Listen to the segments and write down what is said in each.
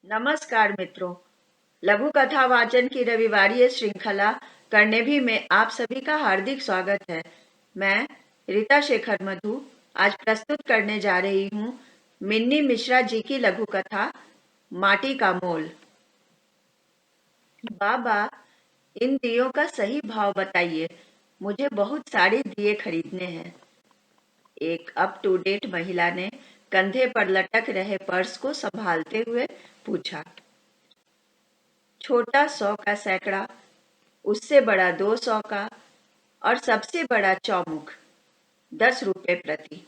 नमस्कार मित्रों। लघु कथा वाचन की रविवारीय श्रृंखला करने भी में आप सभी का हार्दिक स्वागत है। मैं रीता शेखर मधु आज प्रस्तुत करने जा रही हूँ मिन्नी मिश्रा जी की लघु कथा माटी का मोल। बाबा, इन दियों का सही भाव बताइए, मुझे बहुत सारे दिए खरीदने हैं। एक अप टू डेट महिला ने कंधे पर लटक रहे पर्स को संभालते हुए पूछा। छोटा 100 का सैकड़ा, उससे बड़ा 200 का और सबसे बड़ा चौमुख 10 रुपए प्रति।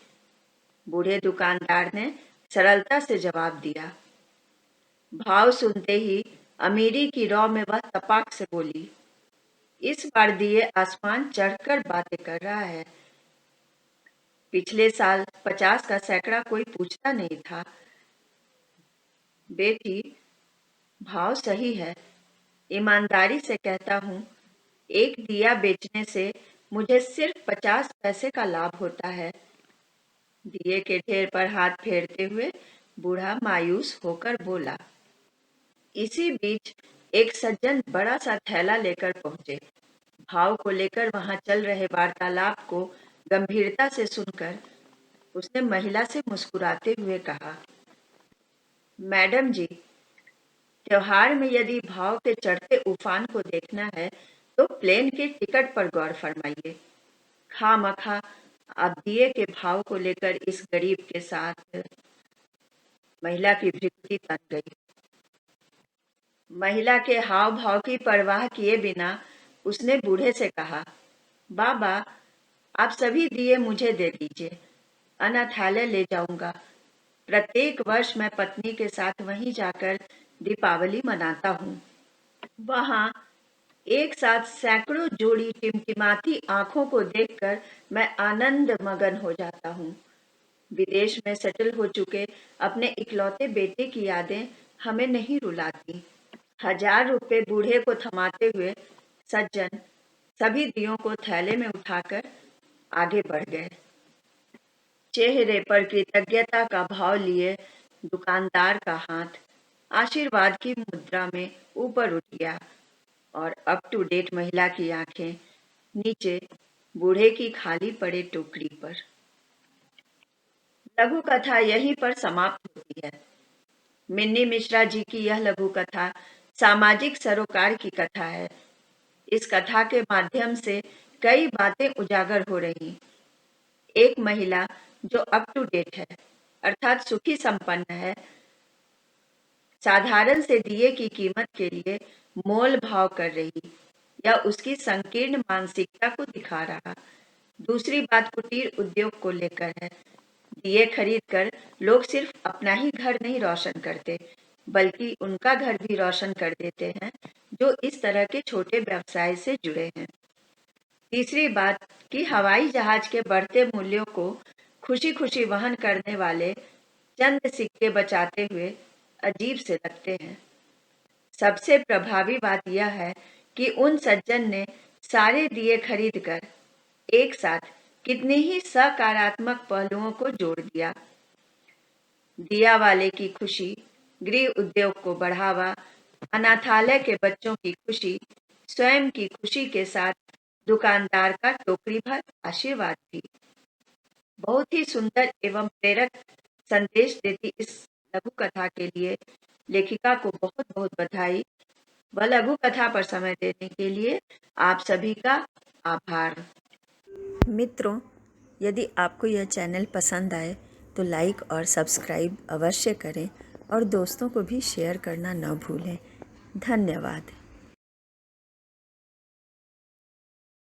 बूढ़े दुकानदार ने सरलता से जवाब दिया। भाव सुनते ही अमीरी की रौ में वह तपाक से बोली, इस बार दिए आसमान चढ़कर बातें कर रहा है। पिछले साल 50 का सैकड़ा कोई पूछता नहीं था। बेटी, भाव सही है, ईमानदारी से कहता हूँ, एक दिया बेचने से मुझे सिर्फ 50 पैसे का लाभ होता है। दिए के ढेर पर हाथ फेरते हुए बूढ़ा मायूस होकर बोला। इसी बीच एक सज्जन बड़ा सा थैला लेकर पहुंचे। भाव को लेकर वहां चल रहे वार्तालाप को गंभीरता से सुनकर उसने महिला से मुस्कुराते हुए कहा, मैडम जी, त्योहार में यदि भाव के चढ़ते उफान को देखना है तो प्लेन के टिकट पर गौर फरमाइए। खामखा आप दिए के भाव को लेकर इस गरीब के साथ। महिला की भ्रुकुटी तन गई। महिला के हाव भाव की परवाह किए बिना उसने बूढ़े से कहा, बाबा, आप सभी दिए मुझे दे दीजिए, अनाथालय ले जाऊंगा। प्रत्येक वर्ष मैं पत्नी के साथ वहीं जाकर दीपावली मनाता हूँ। वहां एक साथ सैकड़ों जोड़ी टिमटिमाती आंखों को देखकर मैं आनंद मगन हो जाता हूँ। विदेश में सेटल हो चुके अपने इकलौते बेटे की यादें हमें नहीं रुलाती। 1000 रुपए बूढ़े को थमाते हुए सज्जन सभी दियों को थैले में उठाकर आगे बढ़ गए। चेहरे पर कृतज्ञता का भाव लिए दुकानदार का हाथ आशीर्वाद की मुद्रा में ऊपर उठ गया और अप टू डेट महिला की आंखें नीचे बूढ़े की खाली पड़े टोकरी पर। लघु कथा यहीं पर समाप्त होती है। मिन्नी मिश्रा जी की यह लघु कथा सामाजिक सरोकार की कथा है। इस कथा के माध्यम से कई बातें उजागर हो रही। एक महिला जो अप टू डेट है, अर्थात सुखी संपन्न है, साधारण से दिए की कीमत के लिए मोल भाव कर रही, या उसकी संकीर्ण मानसिकता को दिखा रहा। दूसरी बात कुटीर उद्योग को लेकर है। दिए खरीदकर लोग सिर्फ अपना ही घर नहीं रोशन करते, बल्कि उनका घर भी रोशन कर देते हैं जो इस तरह के छोटे व्यवसाय से जुड़े हैं। तीसरी बात कि हवाई जहाज के बढ़ते मूल्यों को खुशी खुशी वहन करने वाले चंद सिक्के बचाते हुए अजीब से लगते हैं। सबसे प्रभावी बात यह है कि उन सज्जन ने सारे दिए खरीदकर एक साथ कितने ही सकारात्मक पहलुओं को जोड़ दिया। दिया वाले की खुशी, गृह उद्योग को बढ़ावा, अनाथालय के बच्चों की खुशी, स्वयं की खुशी के साथ दुकानदार का टोकरी भर आशीर्वाद भी। बहुत ही सुंदर एवं प्रेरक संदेश देती इस लघु कथा के लिए लेखिका को बहुत बहुत बधाई व लघु कथा पर समय देने के लिए आप सभी का आभार। मित्रों, यदि आपको यह चैनल पसंद आए तो लाइक और सब्सक्राइब अवश्य करें और दोस्तों को भी शेयर करना न भूलें। धन्यवाद।